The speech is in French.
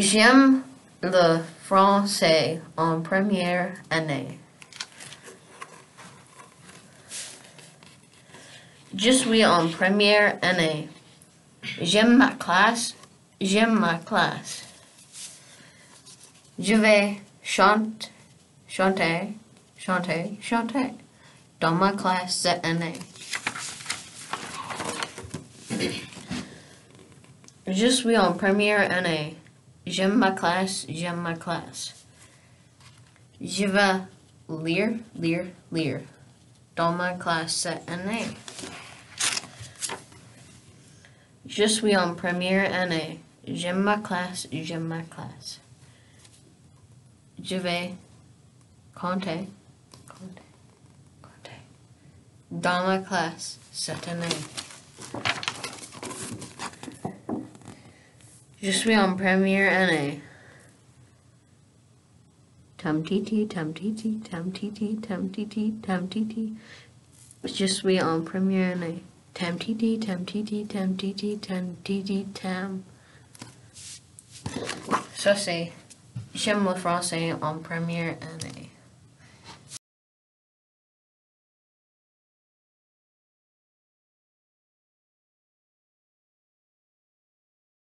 J'aime le français en première année. Je suis en première année. J'aime ma classe. J'aime ma classe. Je vais chanter dans ma classe cette année. Je suis en première année. J'aime ma classe. J'aime ma classe. Je vais lire dans ma classe cette année. Je suis en première année. J'aime ma classe. J'aime ma classe. Je vais compter dans ma classe cette année. Je suis en première année. Tam titi, tam titi, tam titi, tam titi, tam titi. Je suis en première année. Tam titi, tam titi, tam titi, tam titi, tam. Ça c'est j'aime le français en première année.